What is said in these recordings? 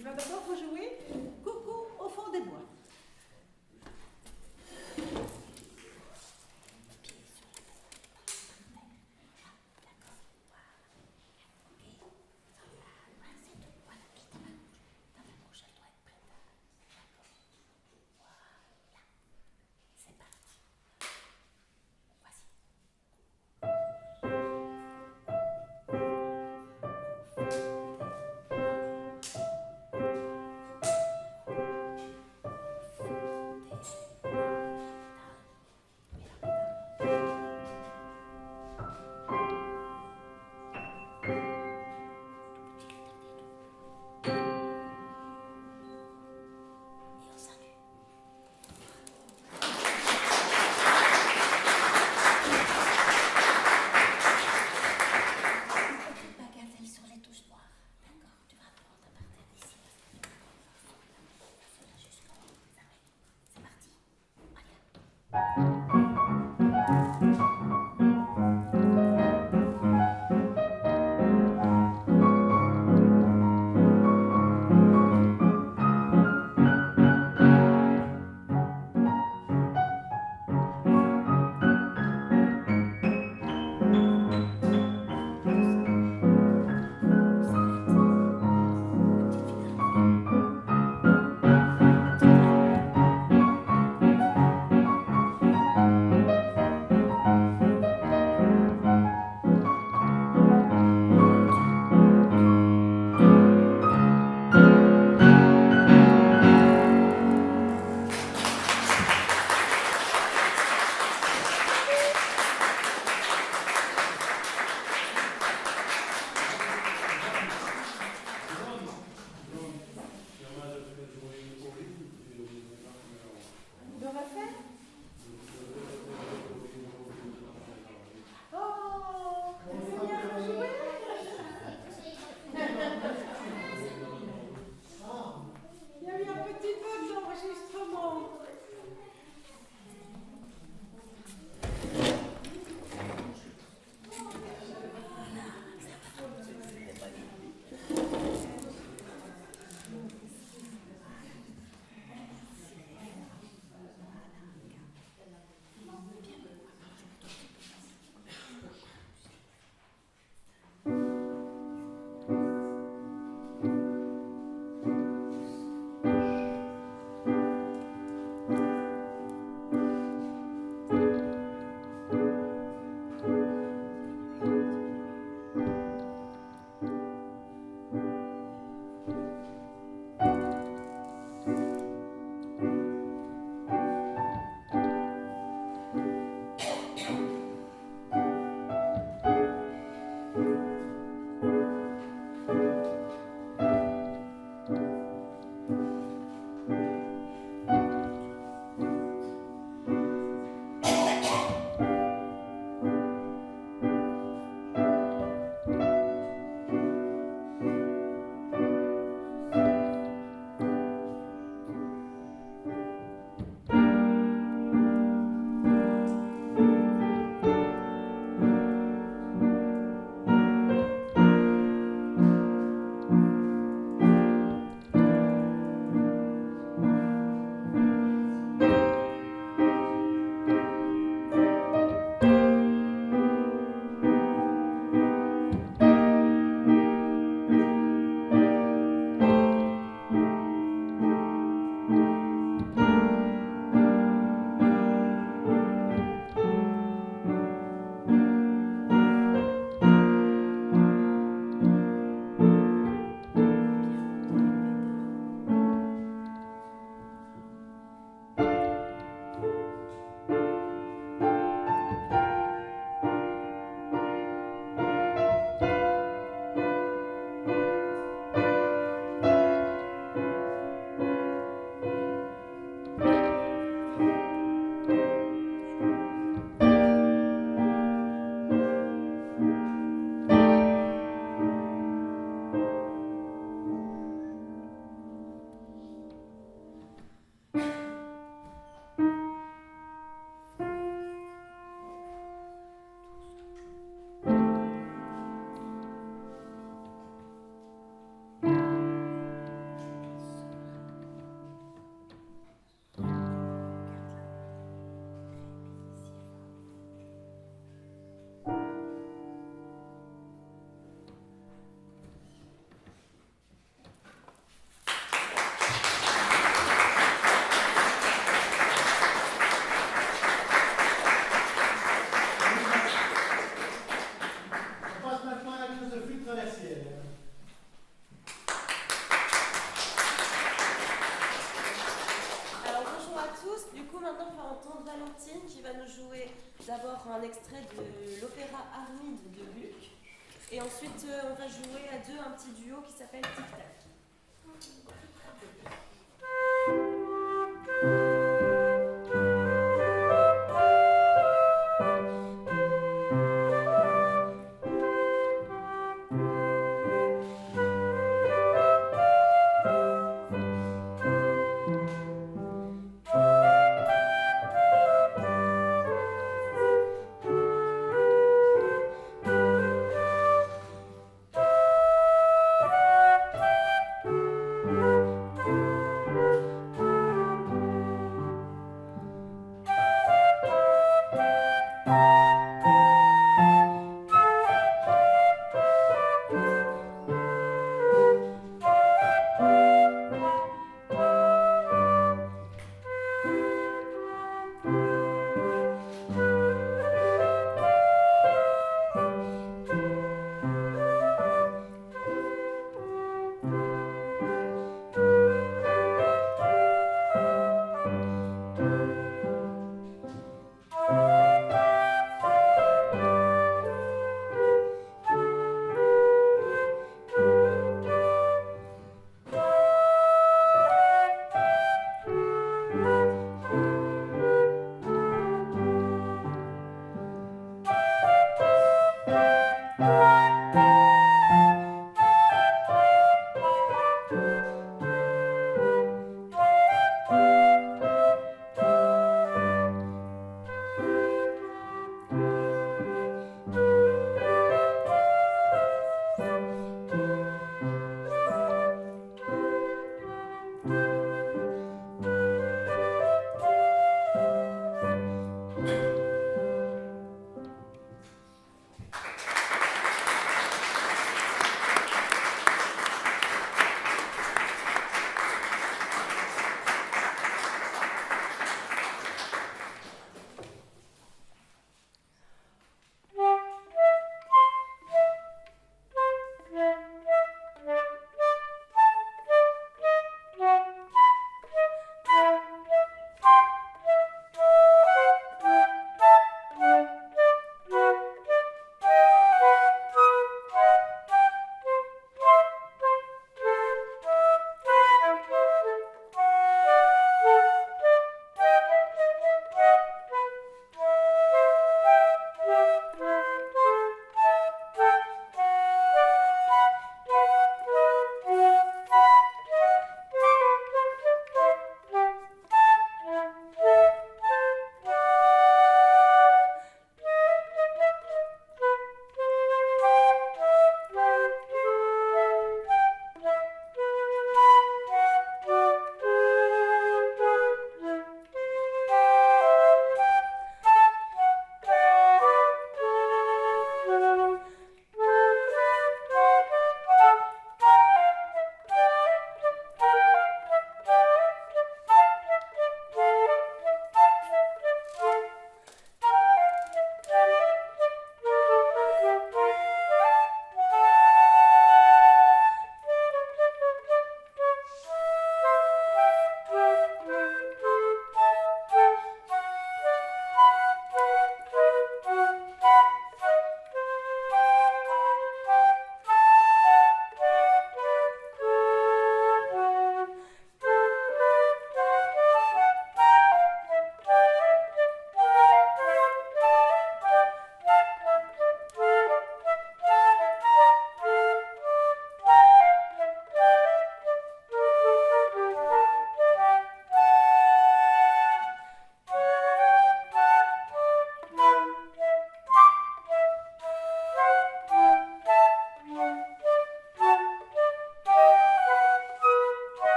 Il va d'abord vous jouer Coucou au fond des bois. d'abord un extrait de l'opéra Armide de Gluck. Et ensuite, on va jouer à deux un petit duo qui s'appelle Tic Tac.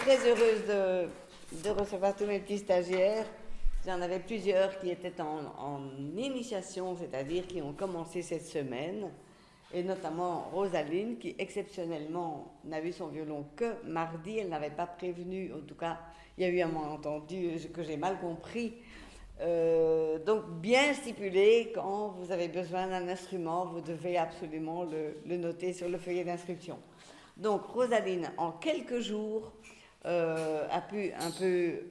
très heureuse de recevoir tous mes petits stagiaires. J'en avais plusieurs qui étaient en initiation, c'est-à-dire qui ont commencé cette semaine, et notamment Rosaline, qui exceptionnellement n'a vu son violon que mardi. Elle n'avait pas prévenu, en tout cas, il y a eu un malentendu que j'ai mal compris. Donc bien stipulé, quand vous avez besoin d'un instrument, vous devez absolument le noter sur le feuillet d'instruction. Donc Rosaline, en quelques jours, a pu un peu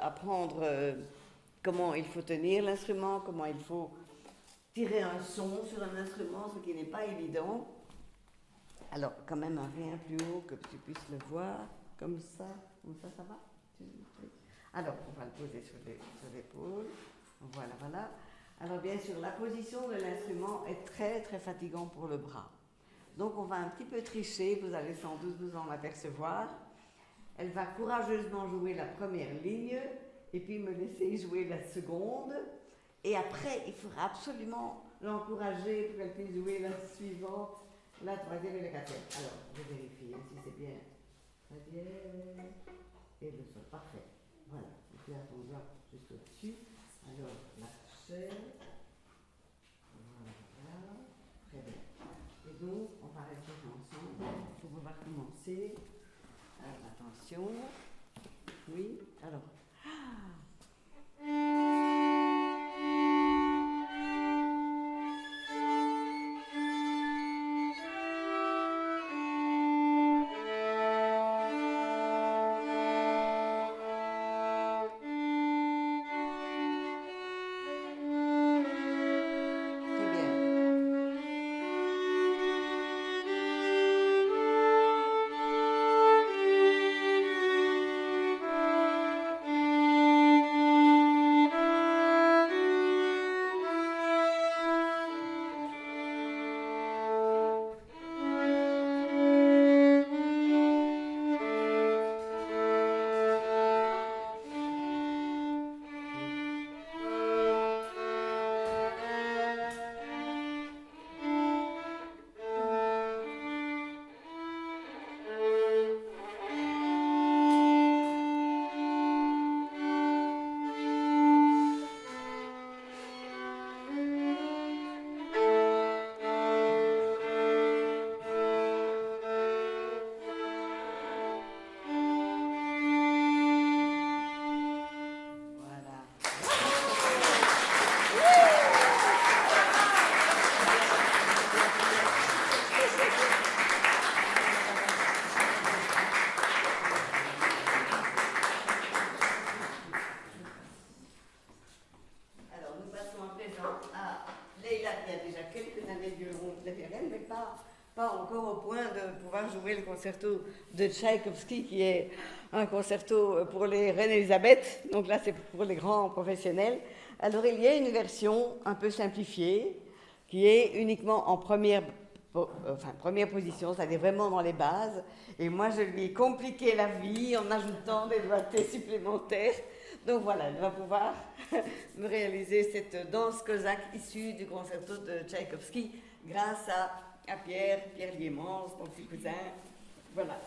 apprendre comment il faut tenir l'instrument, comment il faut tirer un son sur un instrument, ce qui n'est pas évident. Alors quand même un rien plus haut que tu puisses le voir, comme ça ça va? Alors, on va le poser sur l'épaule. Voilà, voilà. Alors, bien sûr, la position de l'instrument est très, très fatigant pour le bras. Donc, on va un petit peu tricher, vous allez sans doute vous en apercevoir. Elle va courageusement jouer la première ligne, et puis me laisser jouer la seconde. Et après, il faudra absolument l'encourager pour qu'elle puisse jouer la suivante, la troisième et la quatrième. Alors, je vérifie si c'est bien. Troisième et le sol. Parfait. Voilà, et puis là, on doigt juste au-dessus. Alors, la chaîne. Voilà, très bien. Et donc, on va rester ensemble pour pouvoir commencer. Alors, attention. Oui, alors. Le concerto de Tchaïkovski, qui est un concerto pour les reines Elisabeth, donc là c'est pour les grands professionnels. Alors il y a une version un peu simplifiée qui est uniquement en première position, c'est-à-dire vraiment dans les bases, et moi je lui ai compliqué la vie en ajoutant des doigtés supplémentaires. Donc voilà, elle va pouvoir me réaliser cette danse cosaque issue du concerto de Tchaïkovski grâce à Pierre Liémans, mon petit cousin. Voilà.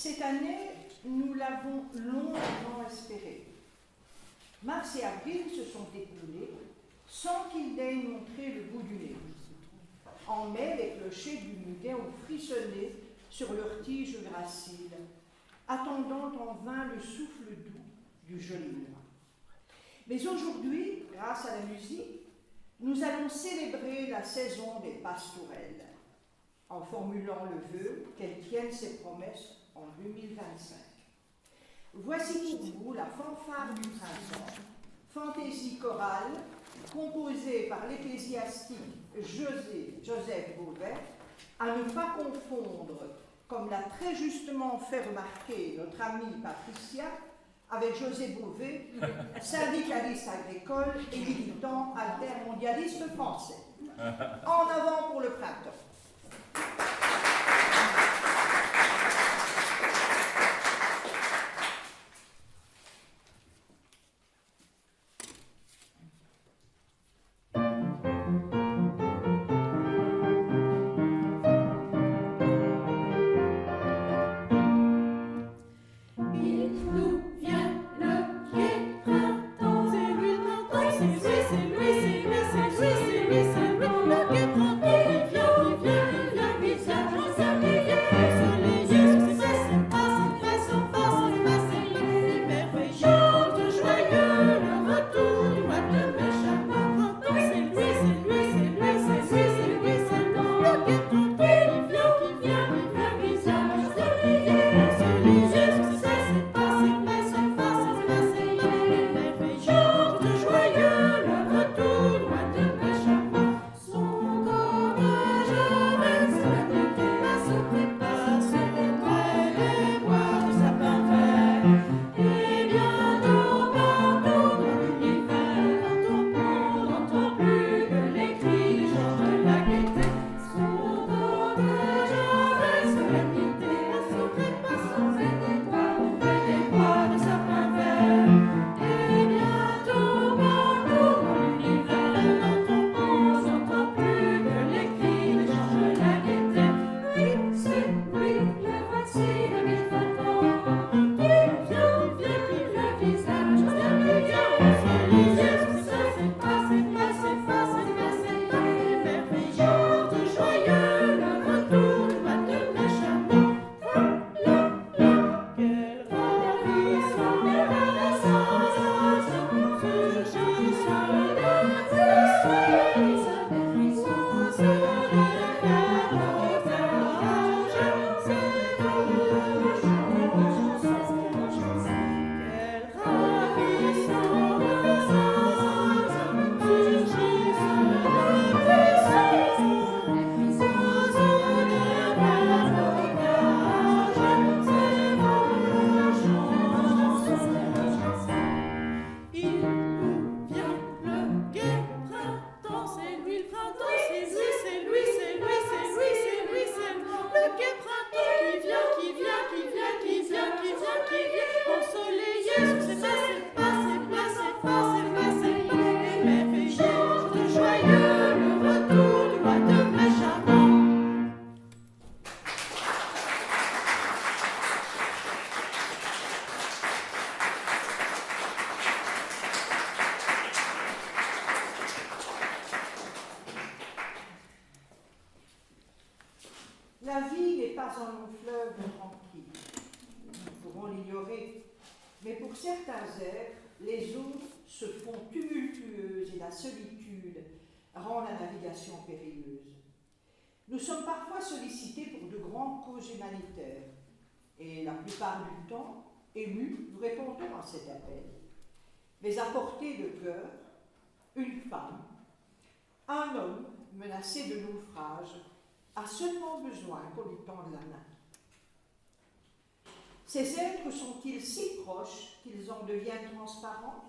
Cette année, nous l'avons longuement espéré. Mars et avril se sont écoulés sans qu'ils daignent montrer le bout du nez. En mai, les clochers du muguet ont frissonné sur leurs tiges graciles, attendant en vain le souffle doux du joli mois. Mais aujourd'hui, grâce à la musique, nous allons célébrer la saison des pastourelles, en formulant le vœu qu'elle tienne ses promesses en 2025. Voici pour vous la fanfare du printemps, fantaisie chorale, composée par l'ecclésiastique Joseph Beauvais, à ne pas confondre, comme l'a très justement fait remarquer notre amie Patricia, avec José Bové, syndicaliste agricole et militant altermondialiste français. En avant pour le printemps. La vie n'est pas un long fleuve tranquille. Nous pourrons l'ignorer, mais pour certains êtres, les eaux se font tumultueuses et la solitude rend la navigation périlleuse. Nous sommes parfois sollicités pour de grandes causes humanitaires et la plupart du temps, émus, nous répondons à cet appel. Mais à portée de cœur, une femme, un homme menacé de naufrage a seulement besoin qu'on lui tende la main. Ces êtres sont-ils si proches qu'ils en deviennent transparents?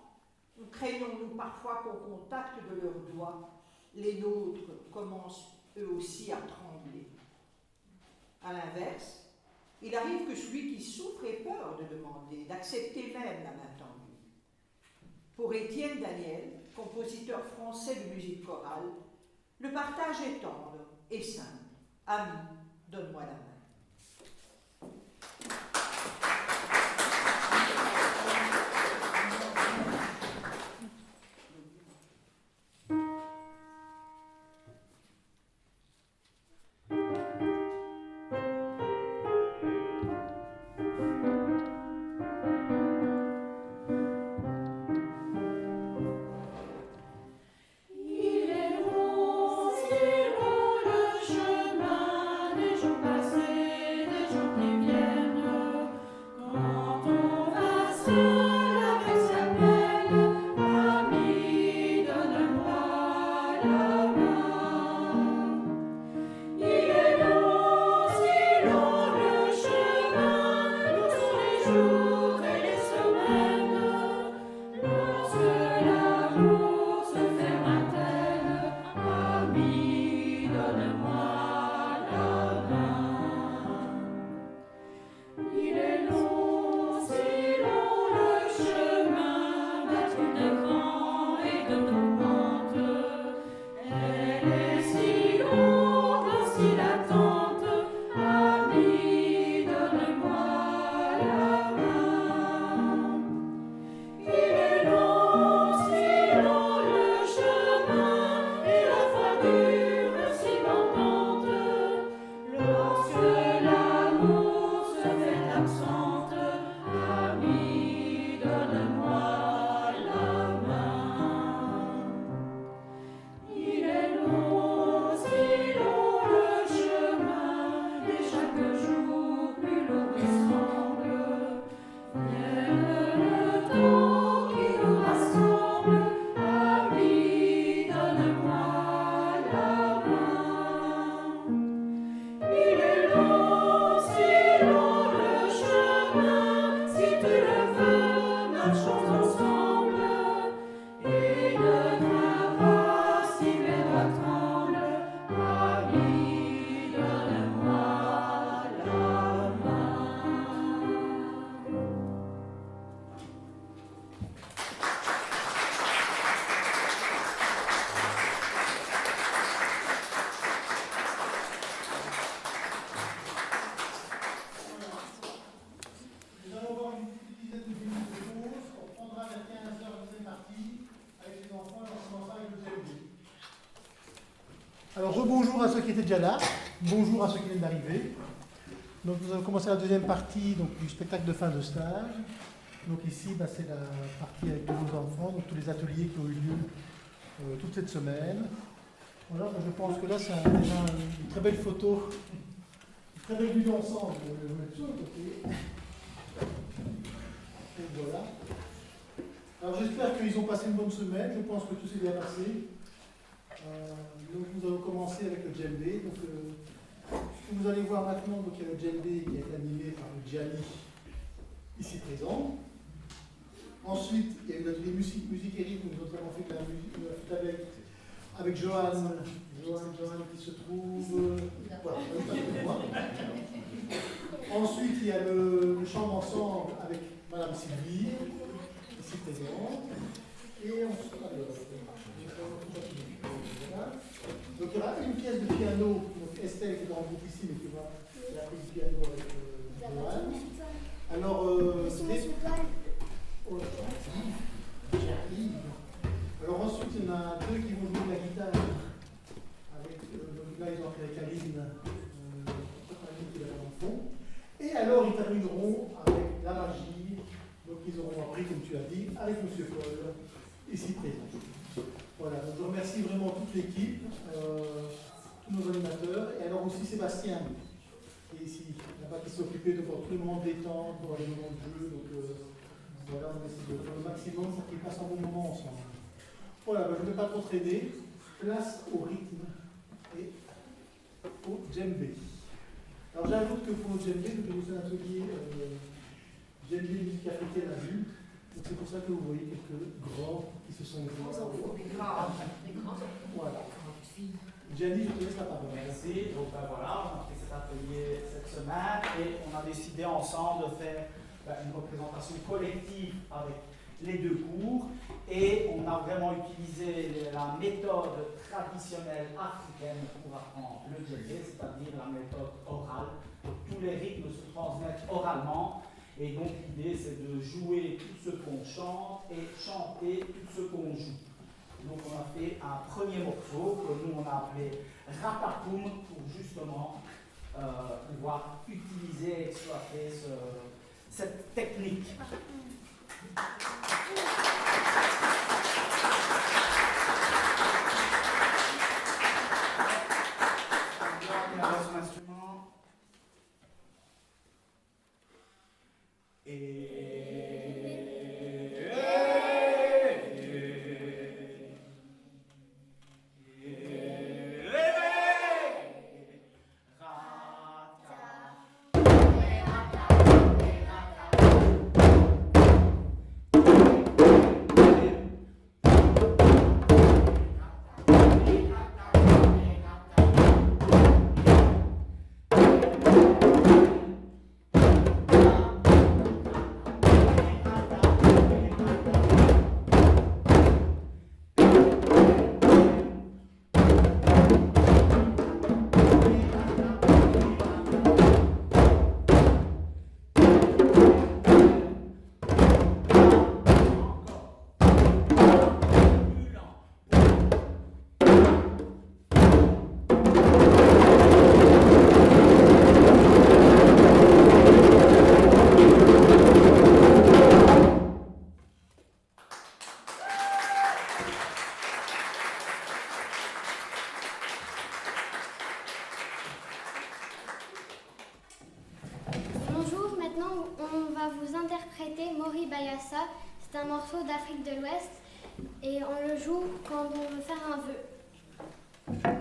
Ou craignons-nous parfois qu'au contact de leurs doigts, les nôtres commencent eux aussi à trembler? À l'inverse, il arrive que celui qui souffre ait peur de demander, d'accepter même la main tendue. Pour Étienne Daniel, compositeur français de musique chorale, le partage est tendre et simple. Ami, donne-moi la main. Alors rebonjour à ceux qui étaient déjà là, bonjour à ceux qui viennent d'arriver. Donc nous allons commencer la deuxième partie donc, du spectacle de fin de stage. Donc ici c'est la partie avec tous nos enfants, donc tous les ateliers qui ont eu lieu toute cette semaine. Voilà, je pense que là c'est déjà une très belle photo, une très belle vue d'ensemble. Je vais le mettre sur le côté. Et voilà. Alors j'espère qu'ils ont passé une bonne semaine, je pense que tout s'est bien passé. Donc nous allons commencer avec le djembé. Donc, ce que vous allez voir maintenant, donc, il y a le djembé qui est animé par le Gianni, ici présent. Ensuite, il y a eu l'atelier musique et rythme, nous avons fait de la musique avec Johan qui se trouve. Voilà, ensuite, il y a le chant ensemble avec Madame Sylvie, ici présente. Et ensuite, donc il y aura une pièce de piano, donc Estelle qui est dans le groupe ici, mais qui va faire du piano avec Johan. Alors, alors ensuite, il y en a deux qui vont jouer de la guitare. Avec, là, ils ont appelé Kaline qui est là dans le fond. Et alors, ils termineront avec la magie. Donc, ils auront appris, comme tu as dit, avec M. Paul, ici présent. Voilà, donc je remercie vraiment toute l'équipe, tous nos animateurs, et alors aussi Sébastien, qui est ici, là-bas, qui s'est occupé de voir tous les moments de détente, pour les moments de jeu. Donc voilà, on essaie de faire le maximum pour qu'ils passent un bon moment ensemble. Voilà, je ne vais pas trop traîner. Place au rythme et au djembé. Alors j'ajoute que pour le djembé, nous avons un atelier djembé musique africaine adulte. Donc c'est pour ça que vous voyez quelques grands qui se sont levés. Voilà. Gianni, je te laisse la parole. Merci. Donc voilà, on a fait cet atelier cette semaine et on a décidé ensemble de faire une représentation collective avec les deux cours et on a vraiment utilisé la méthode traditionnelle africaine pour apprendre le djembé, c'est-à-dire la méthode orale. Tous les rythmes se transmettent oralement. Et donc l'idée c'est de jouer tout ce qu'on chante et chanter tout ce qu'on joue. Donc on a fait un premier morceau que nous on a appelé Rapapoum pour justement pouvoir utiliser et exploiter cette technique. Son instrument. Et interpréter Mori Bayassa. C'est un morceau d'Afrique de l'Ouest et on le joue quand on veut faire un vœu.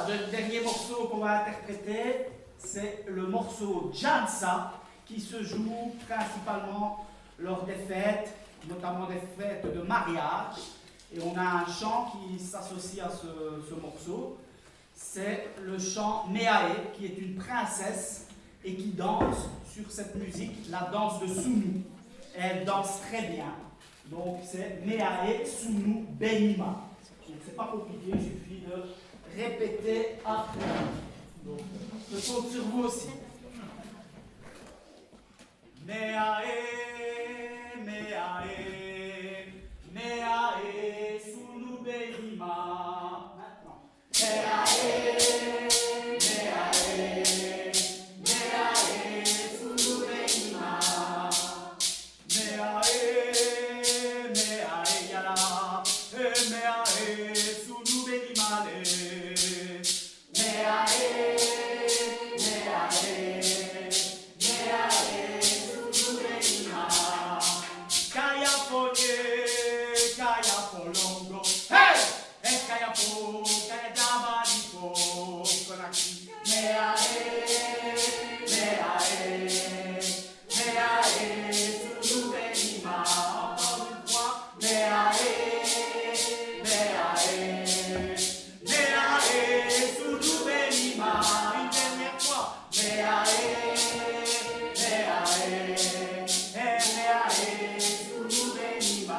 Le dernier morceau qu'on va interpréter, c'est le morceau Djansa, qui se joue principalement lors des fêtes, notamment des fêtes de mariage. Et on a un chant qui s'associe à ce morceau. C'est le chant Meae, qui est une princesse et qui danse sur cette musique, la danse de Sunu. Elle danse très bien. Donc c'est Meae Sunu Benima. Donc c'est pas compliqué, il suffit de répéter après. Donc je compte sur vous aussi. Meae, Meae, Meae Sunu Benima. Maintenant. Meae, Meae, Meae Sunu Benima. Meae, Meae Yala, Meae Sunu Benimale. Meae, Meae, Meae Sunu Benima. Kaya Fonye, Kaya Folongo. Hey! Kaya Fo, Kaya Dabaniko, Konaki. Meae, Meae, Meae Sunu Benima. Encore une fois. Meae, Meae, Meae Sunu Benima. Une dernière fois. Meae, Meae, Meae Sunu Benima.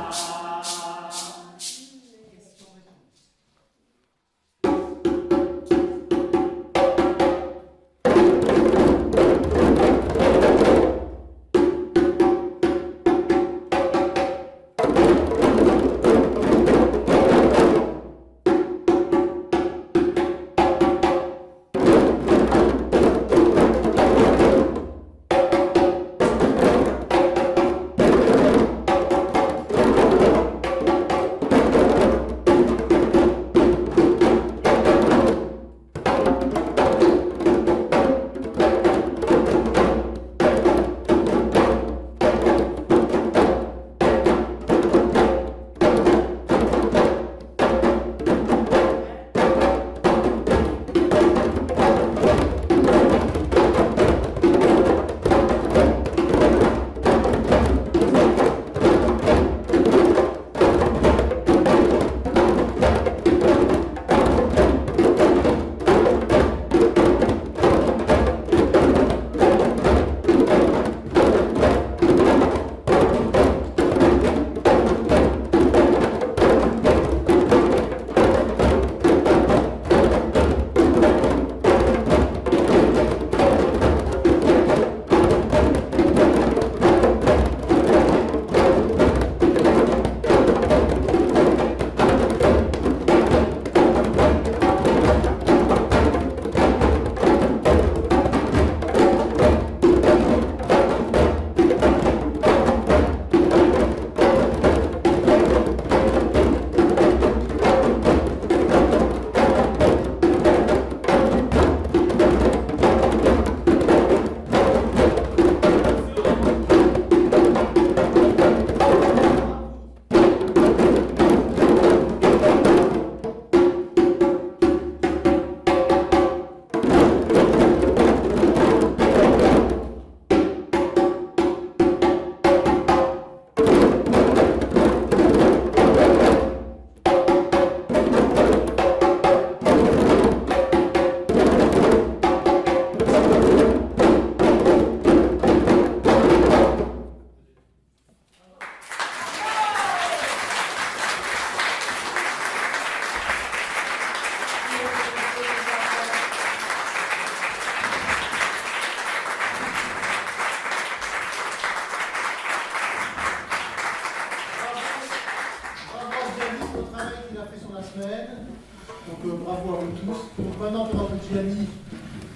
bravo à vous tous. Donc maintenant, pendant que Gianni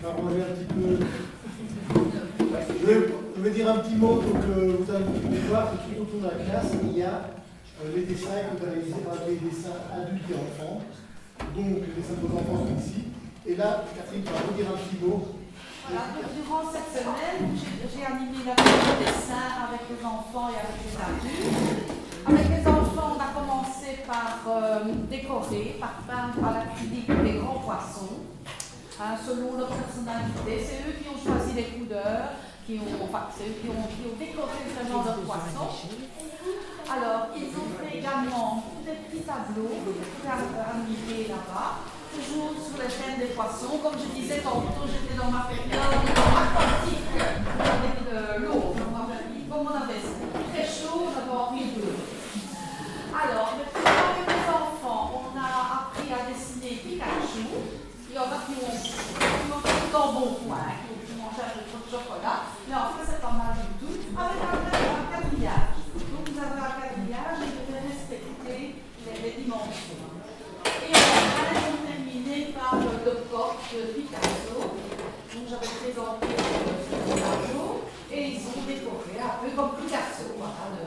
va ranger un petit peu, je vais dire un petit mot pour que vous allez voir que tout autour de la classe, il y a les dessins que vous avez réalisés par des dessins adultes et enfants. Donc les dessins de vos enfants sont ici. Et là, Catherine va vous dire un petit mot. Voilà, donc durant cette semaine, j'ai animé la de dessin avec les enfants et avec les adultes. Avec les enfants, on a commencé par décorer, par peindre à l'acrylique des grands poissons, selon leur personnalité. C'est eux qui ont choisi les couleurs, c'est eux qui ont décoré vraiment leurs poissons. Alors, ils ont fait également des petits tableaux pour animer là-bas, toujours sur le thème des poissons. Comme je disais tantôt, j'étais dans ma période aquatique avec l'eau. Comme on avait très chaud, on avait envie de l'eau. Alors, maintenant avec les enfants, on a appris à dessiner Pikachu. Il y en a qui ont tout en bon point, qui mangent un peu trop de chocolat. Mais en fait, c'est pas mal du tout. Avec un quadrillage. Donc, vous avez un quadrillage et vous devez respecter les dimensions. Et enfin, ils ont terminé par le coq de Picasso. Donc, j'avais présenté ce tableau et ils ont décoré un peu comme Picasso. Voilà,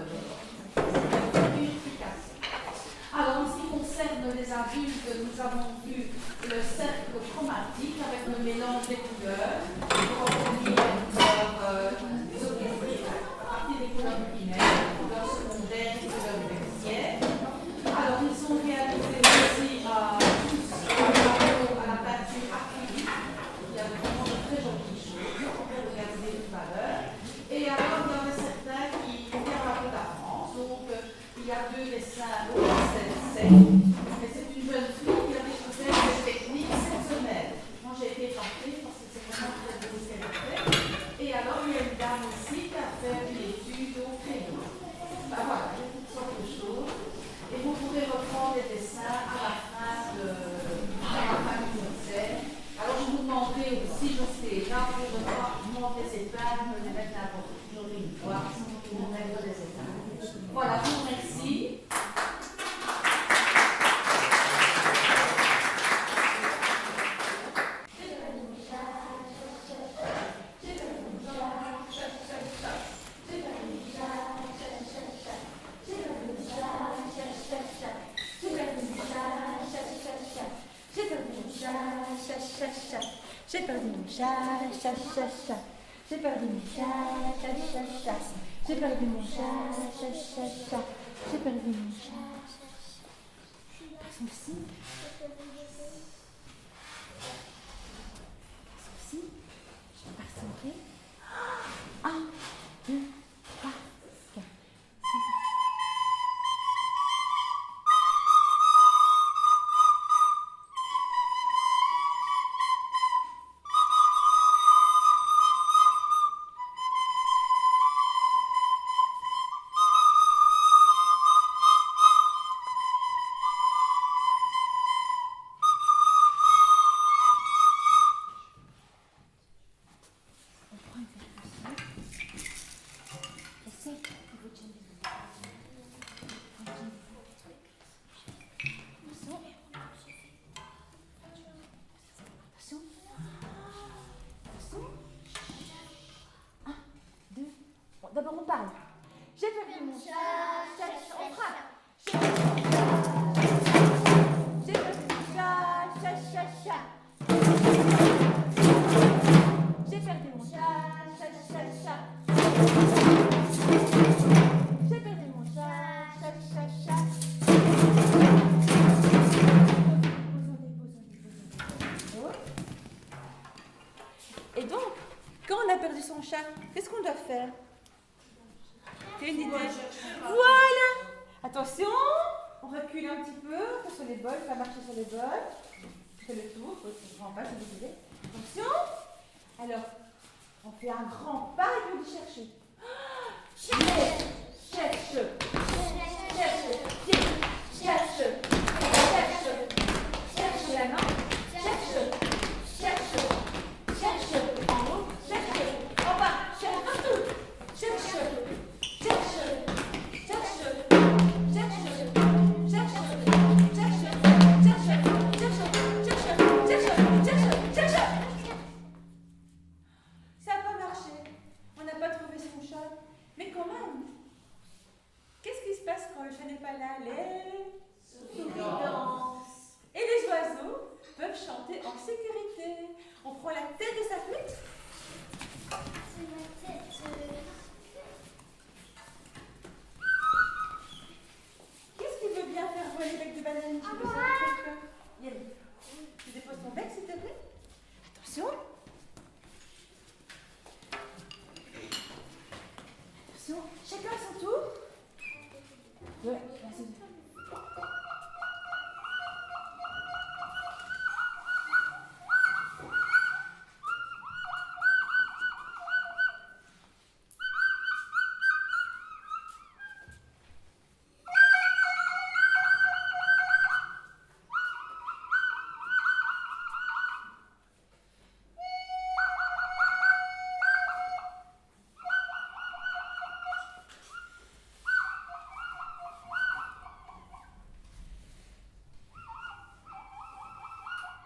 alors, en ce qui concerne les adultes, nous avons vu le cercle chromatique avec le mélange des couleurs pour obtenir les couleurs isométriques à partir des couleurs primaires, des couleurs secondaires, des couleurs tertiaires. Alors, ils ont réalisé aussi à la peinture acrylique. Il y a vraiment de très jolies choses qu'on peut regarder tout à l'heure. Et alors, il y en a certains qui viennent un peu d'avance. Donc, il y a 2 dessins au pastel sec. Et c'est une jeune fille qui a découvert cette technique cette semaine. Moi, j'ai été épatée parce que c'est vraiment très beau ce qu'elle a fait. Et alors, il y a une dame aussi qui a fait une étude au crayon. Ben voilà, il y a toutes sortes de choses. Et vous pourrez reprendre les dessins à la fin du concert. Alors, je vous demanderai aussi, je serai là pour ne pas monter ces épingles, les mettre n'importe où. J'aurai une fois pour mettre des épingles. Voilà, je vous remercie. J'ai perdu mon chat, chat, chat, chat. J'ai perdu mon chat, chat, chat, chat. J'ai perdu mon chat, chat, chat, chat. J'ai perdu mon chat. Passons ici. Passons ici. Je vais pas centrer. 1, 2, 3, 4, 6. D'abord on parle. J'ai perdu mon chat, chat, on frappe. J'ai perdu mon chat, chat, chat, chat. J'ai perdu mon chat, chat, chat, chat. J'ai perdu mon chat, chat, chat, chat. Et donc, quand on a perdu son chat, qu'est-ce qu'on doit faire? Une idée? Voilà! Attention, on recule un petit peu, sur les bols, pas marcher sur les bols. Je fais le tour, je ne prends pas, c'est décidé. Attention! Alors, on fait un grand pas et on dit chercher. Cherche! Cherche! Cherche! Cherche! Cherche la main! Cherche! Cherche! Cherche! En haut! Cherche! En bas! Cherche partout! Cherche! Ça n'a pas marché. On n'a pas trouvé son chat. Mais quand même, qu'est-ce qui se passe quand le chat n'est pas là? Les souris dansent. Et les oiseaux peuvent chanter en sécurité. On prend la tête de sa flûte. C'est ma tête. Qu'est-ce qui veut bien faire voler avec des bananes? Tu veux ça, quelqu'un? Yann, tu déposes ton bec, s'il te plaît? Attention. Attention, chacun à son tour. Ouais, vas-y.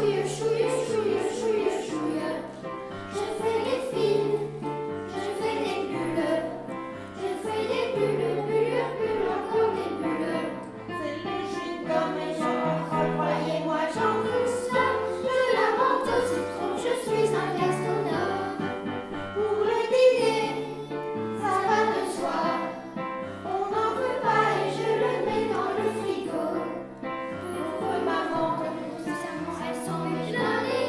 chouille, chouille, chouille, chouille, chouille. Je fais des fils, je fais des bulles. Je fais des bulles, bulles, bulles, encore des bulles. C'est léger comme les gens, croyez-moi, j'en veux ça. De la menthe au citron, je suis un gastonneur. Pour le dîner, ça va de soi. On n'en veut pas et je le mets dans le frigo. Pauvre maman, elles sont bien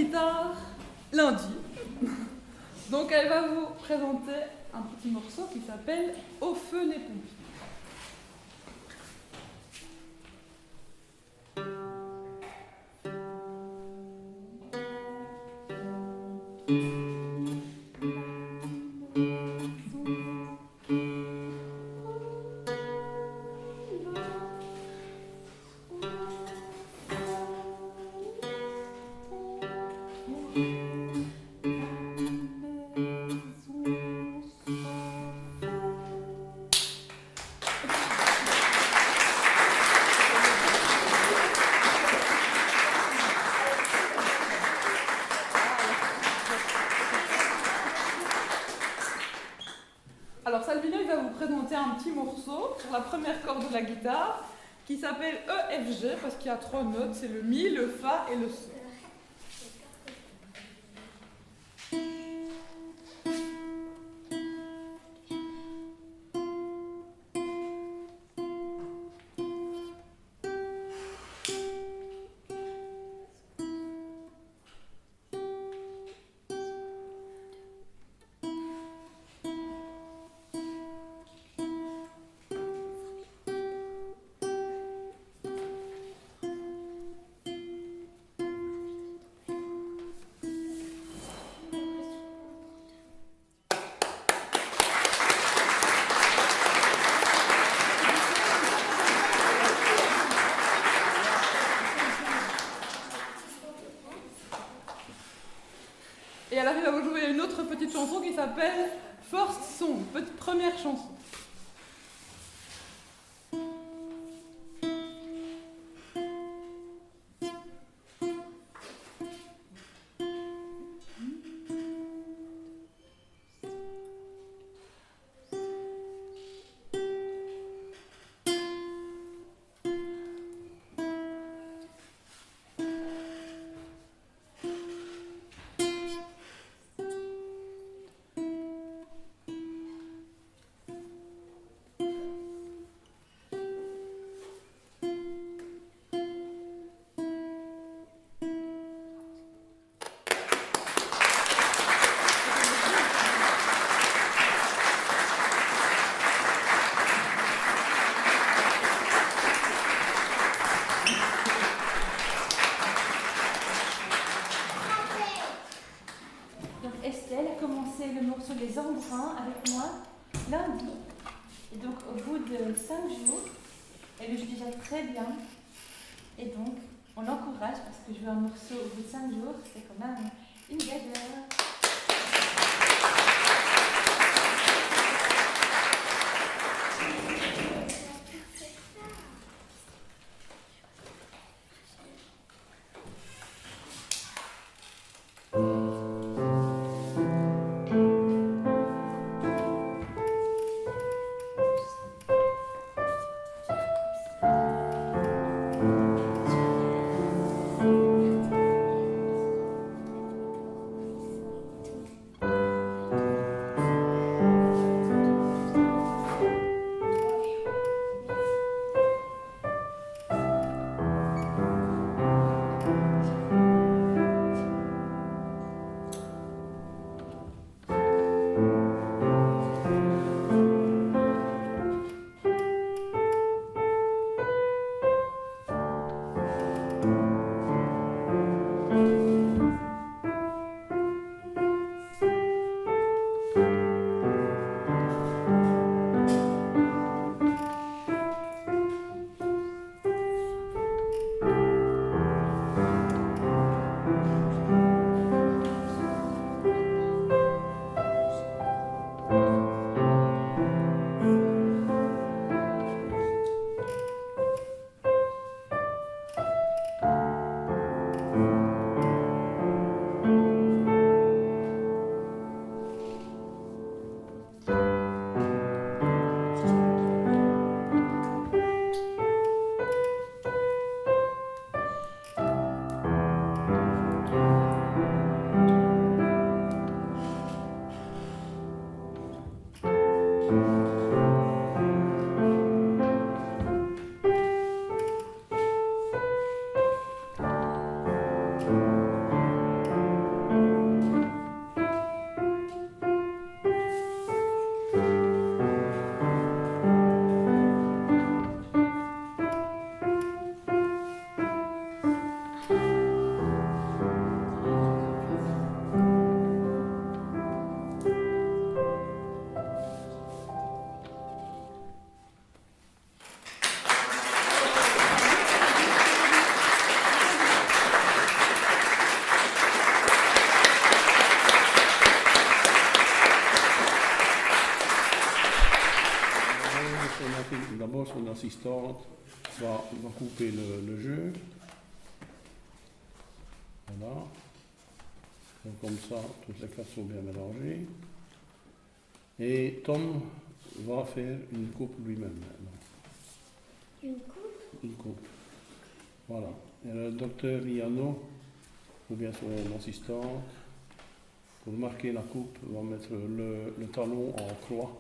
guitare lundi. Donc elle va vous présenter un petit morceau qui s'appelle « Au feu les pompiers ». Alors Salvino, il va vous présenter un petit morceau sur la première corde de la guitare qui s'appelle EFG parce qu'il y a 3 notes, c'est le Mi, le Fa et le Sol. Et alors il va vous jouer une autre petite chanson qui s'appelle First Song, première chanson. Le morceau Les Embruns avec moi lundi. Et donc au bout de 5 jours, elle le joue déjà très bien. Et donc on l'encourage parce que jouer un morceau au bout de 5 jours, c'est quand même une galère. d'abord, son assistante va couper le jeu. Voilà. Donc, comme ça, toutes les cartes sont bien mélangées. Et Tom va faire une coupe lui-même maintenant. Une coupe? Une coupe. Voilà. Et le docteur Liano, ou bien son assistant, pour marquer la coupe, va mettre le talon en croix.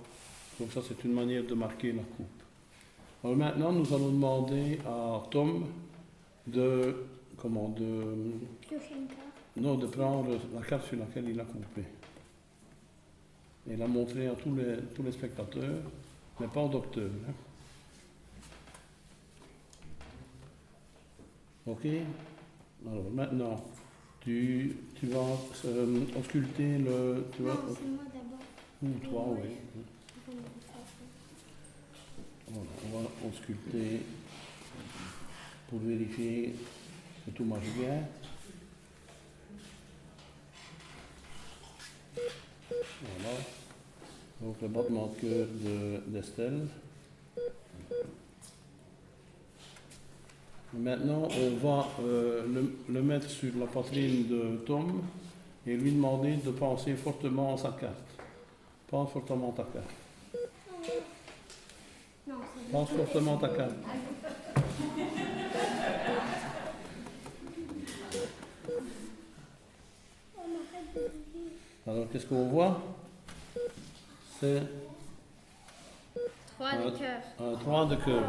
Donc ça, c'est une manière de marquer la coupe. Alors maintenant, nous allons demander à Tom de prendre la carte sur laquelle il a coupé. Et la montrer à tous les spectateurs, mais pas au docteur. Hein. Ok? Alors maintenant, tu vas ausculter le... Tu vas, Non, c'est moi d'abord. ou toi, oui. Voilà, on va ausculter pour vérifier que tout marche bien. Voilà. Donc le battement de cœur d'Estelle. Maintenant, on va le mettre sur la poitrine de Tom et lui demander de penser fortement à sa carte. Pense fortement à ta carte. Non, Pense fortement à ta carte. Alors, qu'est-ce qu'on voit? C'est 3 de cœur. un 3 de cœur.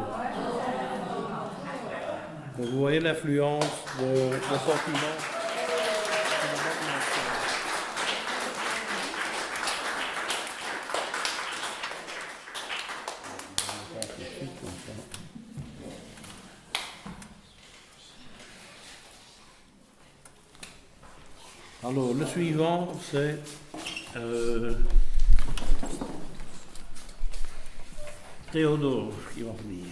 Donc, vous voyez l'influence de sentiment. Alors, le suivant, c'est Théodore qui va venir.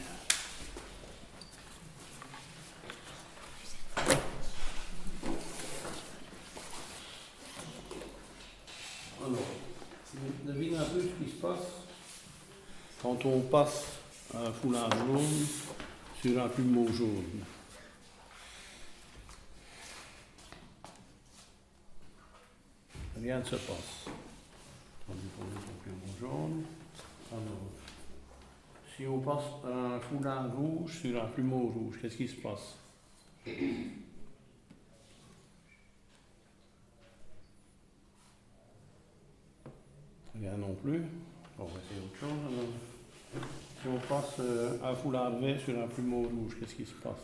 Alors, devinez un peu ce qui se passe quand on passe un foulard jaune sur un plumeau jaune. Rien ne se passe. On va prendre un plumeau jaune. Alors, si on passe un foulard rouge sur un plumeau rouge, qu'est-ce qui se passe? Rien non plus. On va essayer autre chose. Alors, si on passe un foulard vert sur un plumeau rouge, qu'est-ce qui se passe?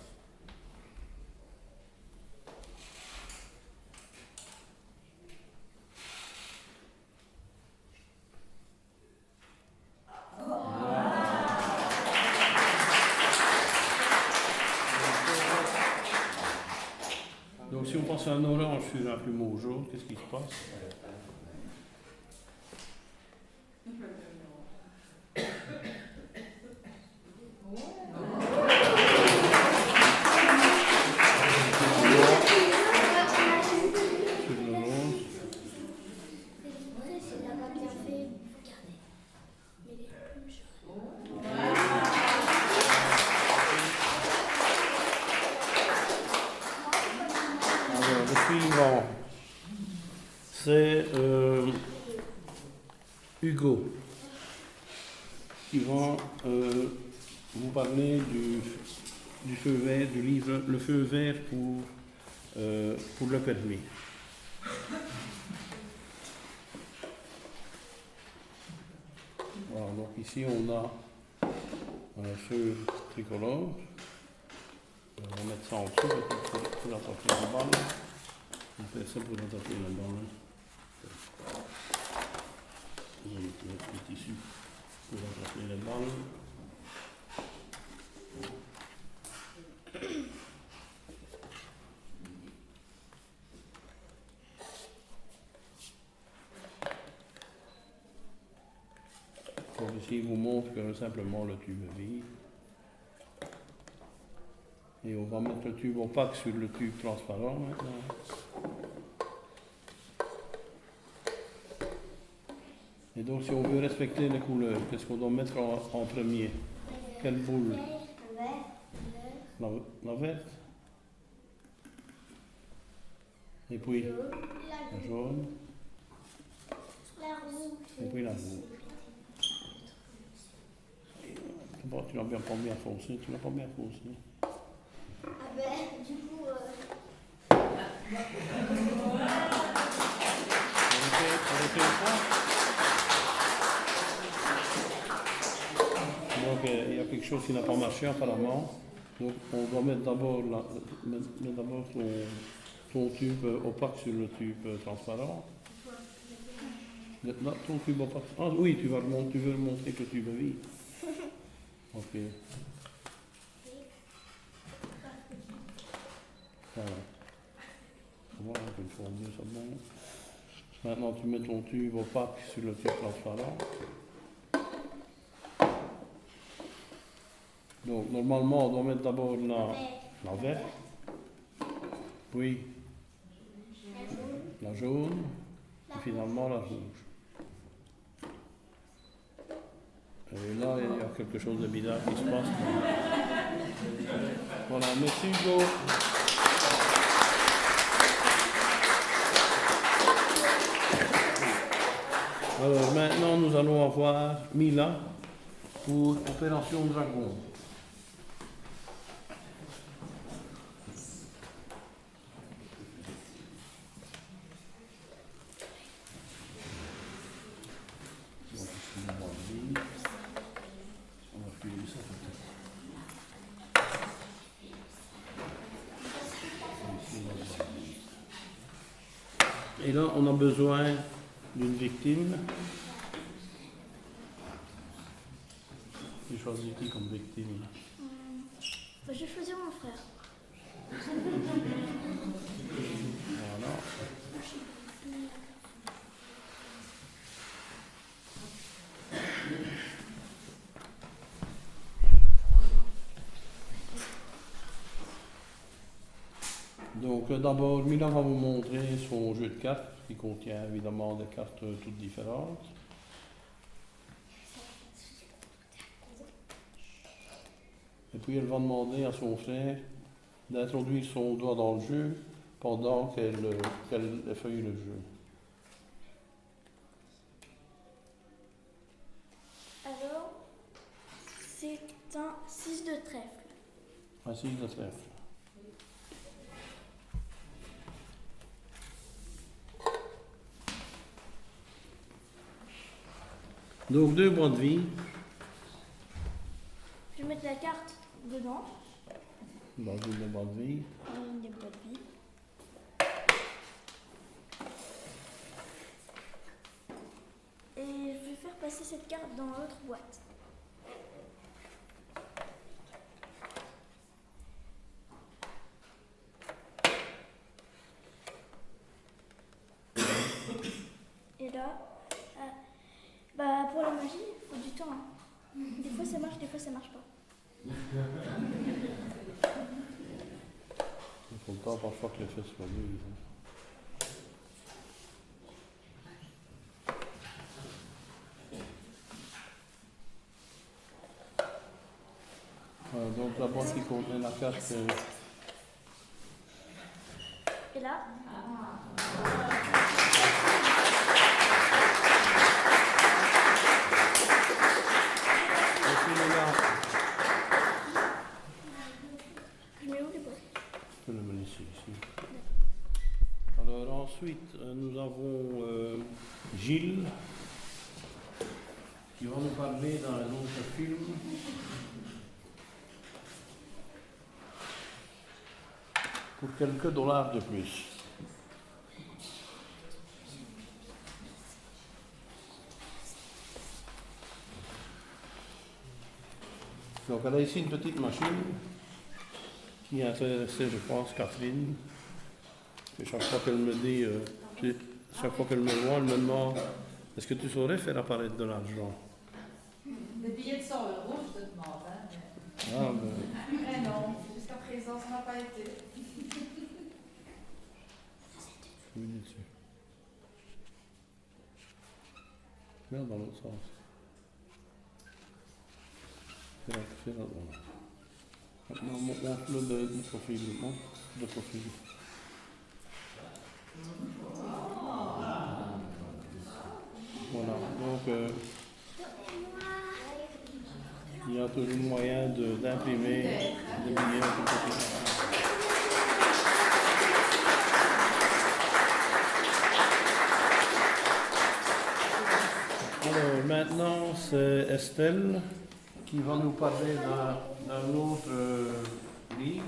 Donc si on passe un orange sur un plumeau jaune, qu'est-ce qui se passe? Sur le rose. S'il n'a pas bien fait, regardez. Mais les rouges. Alors, le suivant, c'est Hugo, qui va vous parler du feu vert, du livre Le feu vert pour le permis. Voilà, donc ici on a un feu tricolore. On va mettre ça en dessous pour attraper la balle. On fait ça pour attraper la balle. On va mettre le tissu pour attraper la balle. Donc ici, il vous montre que simplement le tube est vide. Et on va mettre le tube opaque sur le tube transparent maintenant. Et donc si on veut respecter les couleurs, qu'est-ce qu'on doit mettre en premier? Quelle boule? Vert, bleu, La verte. Et puis la jaune. la rouge. Et puis la rouge. Bon, tu l'as bien pas bien foncé, tu l'as pas bien foncé. Ah ben, du coup, Donc il y a quelque chose qui n'a pas marché apparemment. Donc on doit mettre d'abord ton tube opaque sur le tube transparent. Ton tube opaque. Ah oui, tu veux montrer que le tube est vide. Ok. Voilà. Voilà, il faut rendre ça bon. Maintenant, tu mets ton tube opaque sur le tube transparent. Donc, normalement, on doit mettre d'abord la verte. Oui. La jaune. Et finalement, la rouge. Et là, il y a quelque chose de bizarre qui se passe. Voilà, merci Hugo. Alors maintenant, nous allons avoir Mila pour Opération Dragon. Et là, on a besoin d'une victime. J'ai choisi qui comme victime? je vais choisir mon frère. Voilà. Donc d'abord, Mila va vous montrer son jeu de cartes qui contient évidemment des cartes toutes différentes. Et puis elle va demander à son frère d'introduire son doigt dans le jeu pendant qu'elle effeuille le jeu. Alors, c'est un 6 de trèfle. Un 6 de trèfle. Donc 2 points de vie. Je vais mettre la carte dedans. Dans une boîte de vie. Une des boîtes de vie. Et je vais faire passer cette carte dans l'autre boîte. Et là, pour la magie, il faut du temps. Hein. Des fois ça marche, des fois ça marche pas. Il faut le temps parfois que l'effet soit mieux. Donc la boîte qui contient la carte. Et là, je mets où les boîtes? Je peux le mettre ici. Alors ensuite, nous avons Gilles qui va nous parler dans un autre film. Pour quelques dollars de plus. Donc elle a ici une petite machine qui a intéressé, je pense, Catherine. Et chaque fois qu'elle me dit, chaque fois qu'elle me voit, elle me demande, est-ce que tu saurais faire apparaître de l'argent? Des billets de 100 €, je te demande. Hein, mais... Ah ben. Mais non, jusqu'à présent, ça n'a pas été. Oui, dessus. Regarde dans l'autre sens. C'est là, voilà. Maintenant, montre-le de profil. Montre de profil. Voilà, donc il y a toujours moyen d'imprimer des billets en compétition. Alors maintenant c'est Estelle qui va nous parler d'un autre livre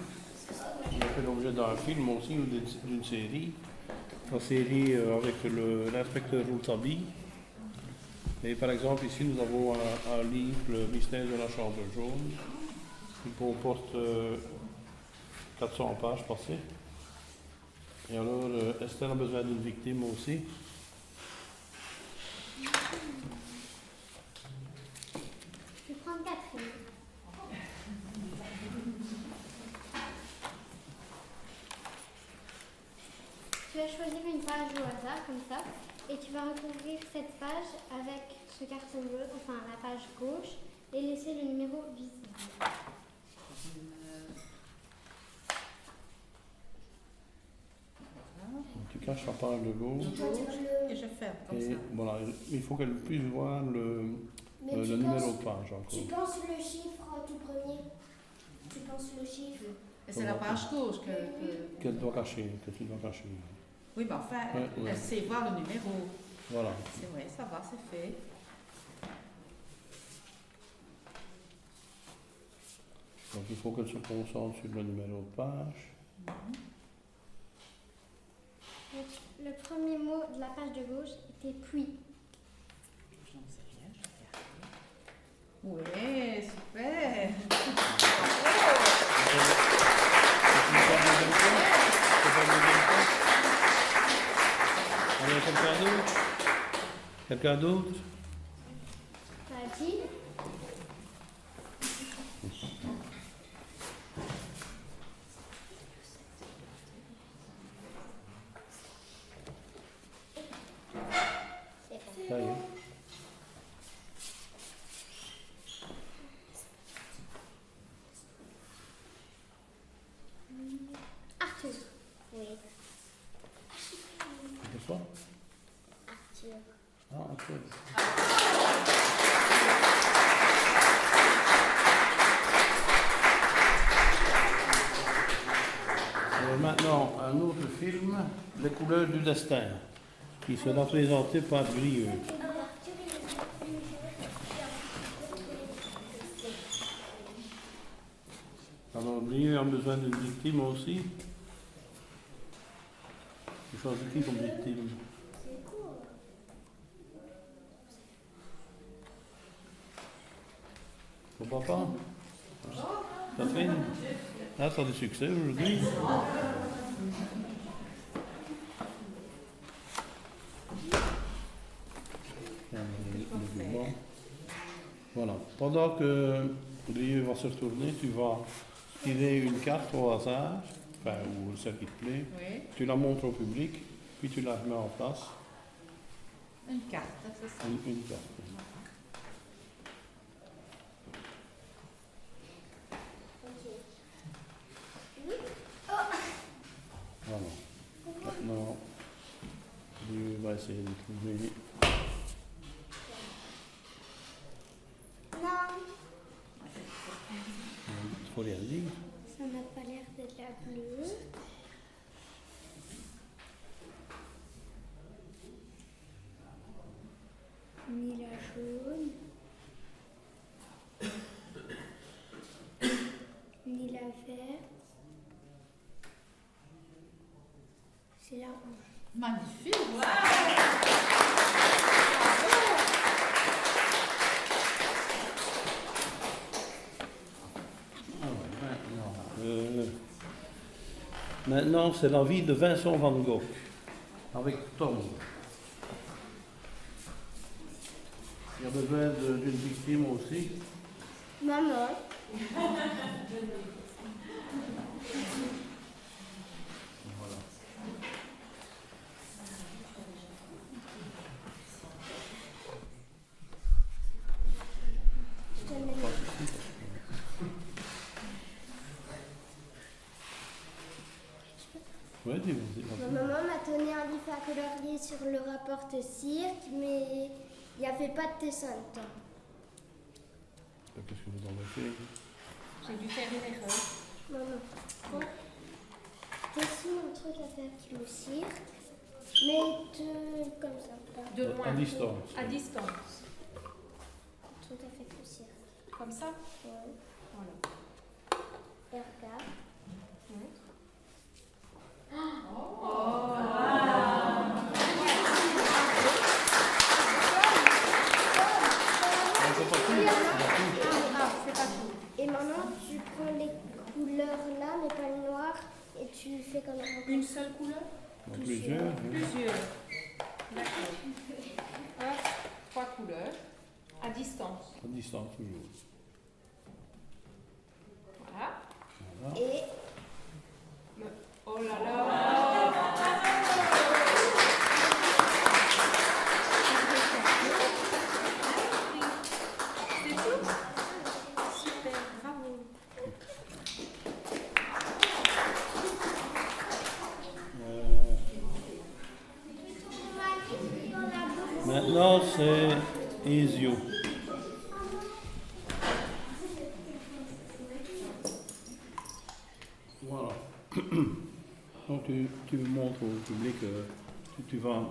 qui a fait l'objet d'un film aussi ou d'une série. La série avec l'inspecteur Rouletabille. Et par exemple ici nous avons un livre, Le mystère de la chambre jaune, qui comporte 400 pages passées. Et alors Estelle a besoin d'une victime aussi. Je vais prendre Catherine. Tu vas choisir une page au hasard, comme ça, et tu vas recouvrir cette page avec ce carton bleu, enfin la page gauche, et laisser le numéro visible. Tu caches la page de gauche. Et je ferme comme Et ça. voilà, il faut qu'elle puisse voir le numéro de page encore. Tu penses le chiffre tout premier. Tu penses le chiffre. Et c'est la page gauche que... Qu'elle doit cacher, que tu dois cacher. Oui, mais enfin, Ouais. elle sait voir le numéro. Voilà. C'est vrai, ça va, c'est fait. Donc il faut qu'elle se concentre sur le numéro de page. Le premier mot de la page de gauche était puis. J'en sais rien, je vais regarder. Ouais, super. Alors, quelqu'un d'autre? Quelqu'un d'autre? T'as dit Ça y est. Arthur. Oui. C'est quoi? Arthur. Ah, ok. Alors maintenant, un autre film, Les couleurs du destin, qui sera présenté par Brieux. Alors, Brieux a besoin d'une victime aussi. Tu choisis qui comme victime? Ton papa? Catherine? Ah, ça a du succès aujourd'hui. Voilà. Pendant que Brieux va se retourner, tu vas tirer une carte au hasard, enfin, ou celle qui te plaît. Oui, Tu la montres au public, puis tu la remets en place. une carte, c'est ça. Une carte. Voilà. Maintenant, Dieu va essayer de trouver. Non. Il faut rien dire. Ça n'a pas l'air d'être la bleue. Ni la jaune. Ni la verte. C'est la rouge. Magnifique. Maintenant, c'est la vie de Vincent van Gogh, avec Tom. Il y a besoin d'une victime aussi. Maman. Voilà. Ouais, dis-moi. Ma maman m'a donné un livre à colorier sur le rapport de cirque, mais il n'y avait pas de dessin dedans. Qu'est-ce que vous en avez fait? J'ai dû faire une erreur. Maman, dessine un truc à faire qui le cirque, mais comme ça. De loin. À distance. À distance. Un truc à faire le cirque. Comme ça. Ouais. Voilà. Et regarde. Et maintenant, tu prends les couleurs là, mais pas le noir, et tu fais comme ça. Une seule couleur? Plusieurs. Hein. Plusieurs. D'accord. Hop, 3 couleurs. À distance. À distance, toujours. Voilà. Et Oh là là! C'est tout? Super, bravo. Maintenant, c'est Ezio. Voilà. Donc, tu montres au public, tu vas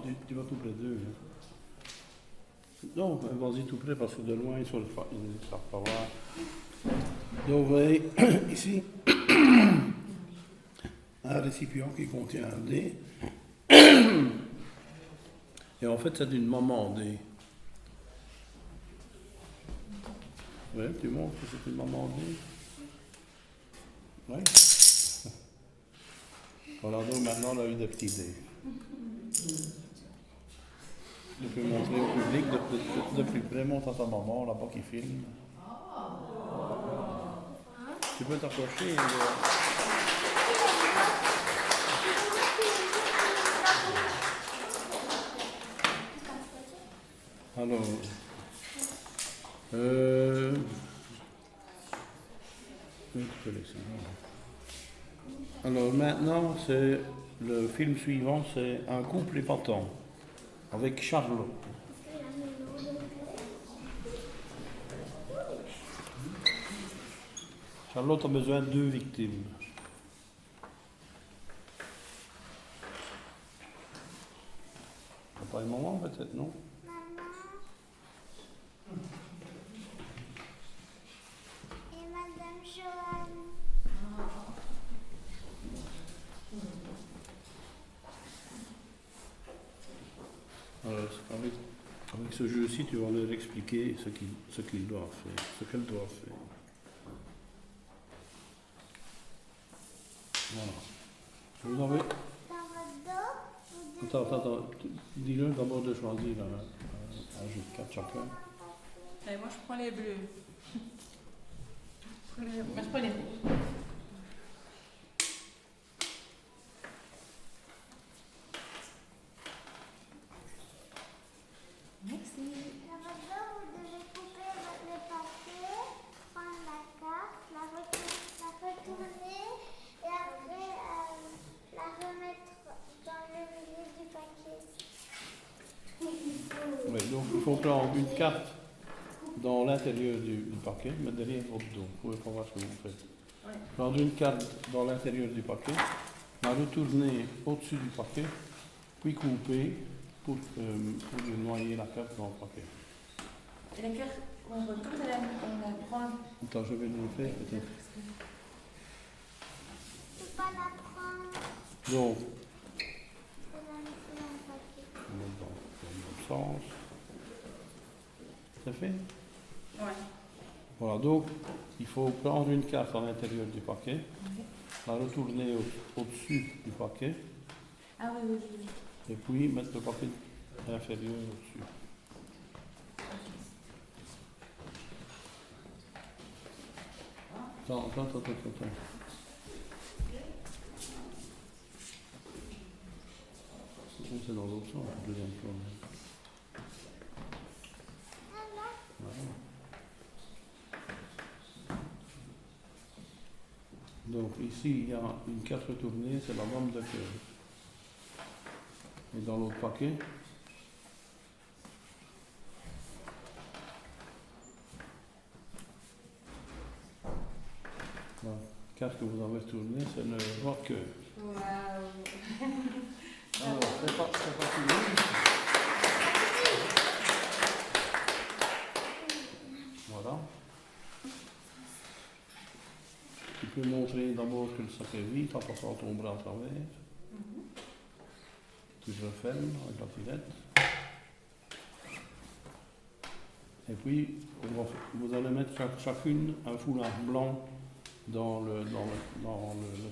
tout près d'eux. Hein. Non, vas-y tout près parce que de loin, ils ne savent pas voir. Donc, vous voyez ici un récipient qui contient un dé. Et en fait, c'est une maman dé. Oui, tu montres que c'est une maman dé. Oui. Voilà, donc maintenant, on a eu des petits dés. Je peux montrer au public de plus près, montre à ta maman là-bas qui filme. Tu peux t'approcher. Alors, alors maintenant, c'est le film suivant, c'est Un couple épatant avec Charlotte. Charlotte a besoin de 2 victimes. Pas un moment peut-être, non? Et Madame Joanne. Alors, avec ce jeu-ci, tu vas leur expliquer ce qu'ils doivent faire, ce qu'elles doivent faire. Voilà. Vous avez... Dans votre dos, Attends. Dis-le d'abord de choisir un jeu de 4 chacun. Allez, moi je prends les bleus. Moi je prends les rouges. Merci. dans votre dos, vous devez couper le papier, prendre la carte, la retourner et après la remettre dans le milieu du paquet. Oui, donc il faut prendre une carte dans l'intérieur du paquet, mais derrière votre dos. Vous pouvez pas voir ce que vous faites. Prendre une carte dans l'intérieur du paquet, la retourner au-dessus du paquet, puis couper pour noyer la carte dans le paquet. Et la carte, on retourne, on la prend. Attends, je vais le faire peut-être. Je ne peux pas la prendre. Donc, Je vais la mettre dans le paquet. on met dans le bon sens. C'est fait? Ouais. Voilà, donc il faut prendre une carte à l'intérieur du paquet, la retourner au-dessus du paquet, Ah oui. et puis mettre le paquet inférieur au-dessus. Attends. C'est dans l'autre sens, le deuxième plan. Voilà. Donc ici, il y a une carte retournée, c'est la dame de cœur. Et dans l'autre paquet, la carte que vous avez retournée, c'est le roi de cœur. Waouh. Alors, c'est pas fini. Voilà. Tu peux montrer d'abord que ça fait vite en passant ton bras à travers. Tu refermes avec la tirette. Et puis, vous allez mettre chacune un foulard blanc dans le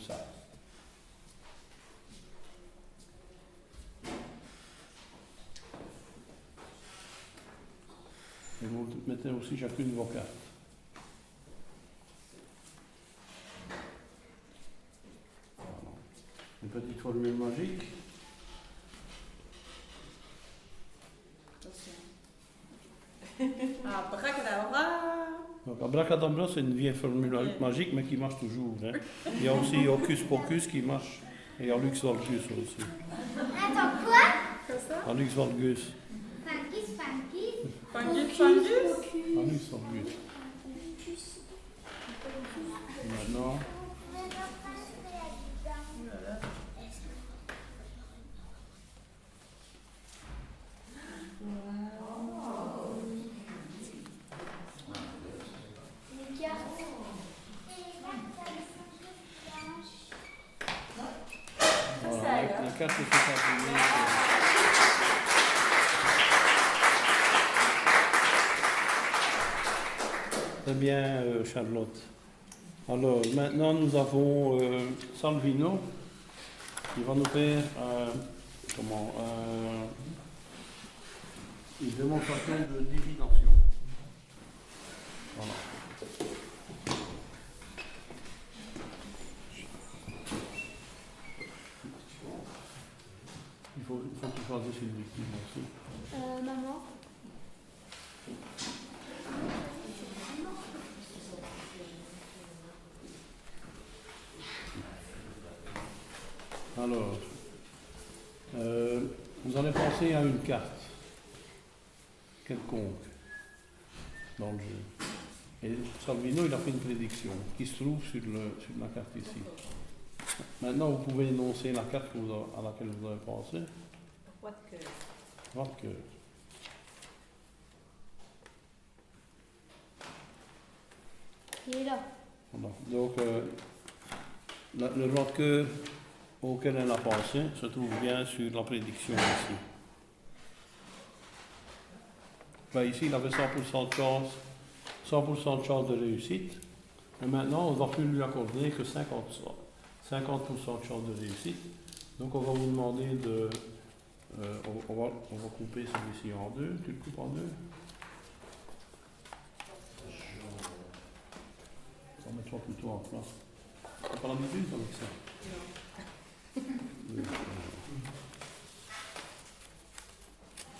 sac. Et vous mettez aussi chacune vos cartes. Voilà. Une petite formule magique. Abracadabra. Donc, abracadabra, c'est une vieille formule magique, mais qui marche toujours. Hein. Il y a aussi Hocus Pocus qui marche. Et il y a Lux Valgus aussi. Attends, quoi? Lux Valgus. Fungus, fungus. Fungus, fungus. Lux Valgus. Maintenant, Les cartes. voilà, avec les cartes de cette imprimée. Très bien, Charlotte. Alors, maintenant, nous avons Salvino qui va nous faire une démonstration de divination. Voilà. Il faut que tu choisisses une victime aussi. Maman. Alors, vous allez penser à une carte quelconque dans le jeu. Et Salvino, il a fait une prédiction qui se trouve sur la carte ici. Maintenant, vous pouvez énoncer la carte à laquelle vous avez pensé. Roi de cœur. Roi de cœur. Il est là. Voilà. Donc, le roi de cœur auquel elle a pensé se trouve bien sur la prédiction ici. Là, ici, il avait 100% de chance, 100% de chance de réussite. Et maintenant, on ne va plus lui accorder que 50% de chance de réussite. Donc, on va vous demander de... on va couper celui-ci en deux. Tu le coupes en deux. On mettra plutôt en place. Tu n'as pas l'habitude avec ça?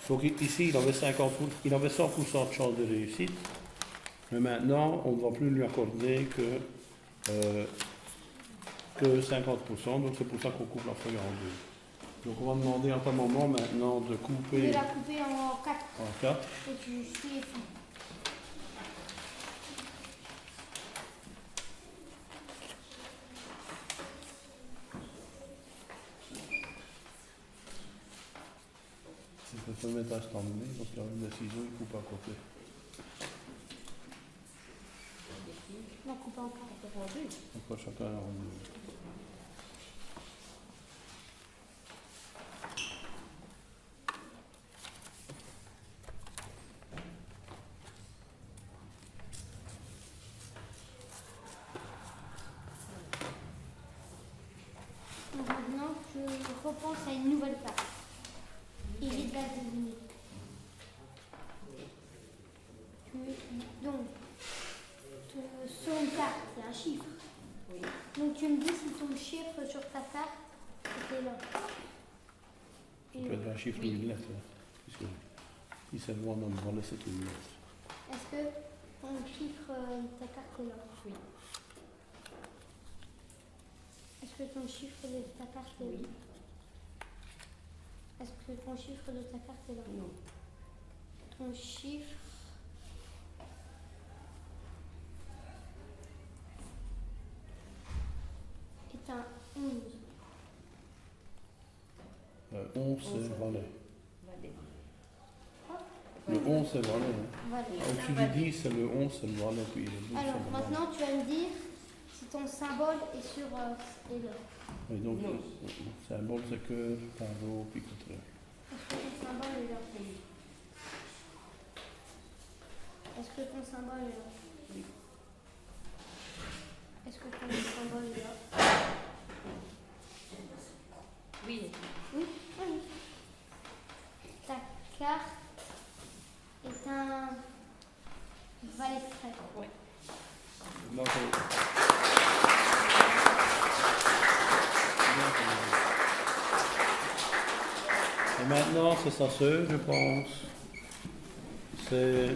Donc ici, il avait 100% de chance de réussite, mais maintenant, on ne va plus lui accorder que 50%, donc c'est pour ça qu'on coupe la feuille en deux. Donc on va demander à ta maman maintenant de Je couper vais la couper en 4. en 4. Et tu suis les filles. Il faut se mettre à se terminer, donc il y a une décision, il coupe à côté. On coupe en 4. Encore chacun en deux. Donc maintenant, je repense à une nouvelle page. Évite la deviner. Donc, sur une carte, il y a un chiffre. Oui. Donc tu me dis si ton chiffre sur ta carte était là. Ça peut être un chiffre ou une lettre, hein, puisque si c'est loin, on va laisser une lettre. Est-ce que ton chiffre, ta carte est là? Oui. Est-ce que ton chiffre de ta carte est là? Est-ce que ton chiffre de ta carte est là? Non. Ton chiffre est un 11. 11, c'est valet. Valet. Le 11, c'est valet. Hein. Voilà. Au-dessus du 10, c'est le 11, c'est le valet, puis le 12, c'est Alors le valet. maintenant, tu vas me dire si ton symbole est sur est là. Et donc, Non. le symbole, c'est cœur, tarot, puis contre. Est-ce que ton symbole est là? Est-ce que ton symbole est là? Oui. Est-ce que ton symbole est là? Oui. Oui. Oui. Ta carte est un valet de trait. Oui. Donc, et maintenant, c'est sa sœur, je pense. C'est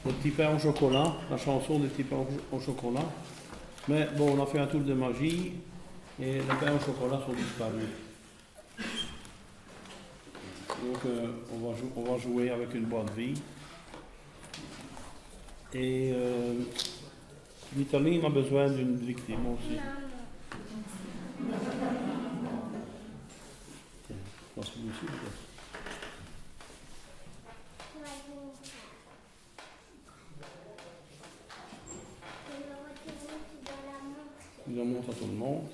le petit pain au chocolat, la chanson des petits pains au chocolat. Mais bon, on a fait un tour de magie et les pains au chocolat sont disparus. Donc, on va jouer avec une boîte vide. Et l'Italie a besoin d'une victime aussi. Tiens, c'est celui-ci, peut-être. Il en montre à tout le monde.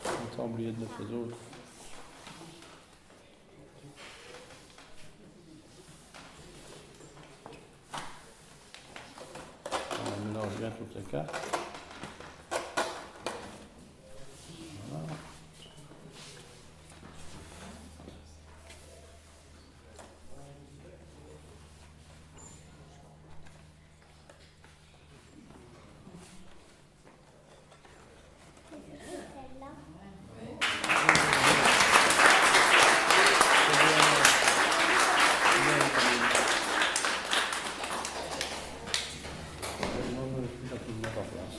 On t'a oublié de mettre les autres. On mélange bien toutes les cartes. Voilà. Non, je suis pas tout le monde en place.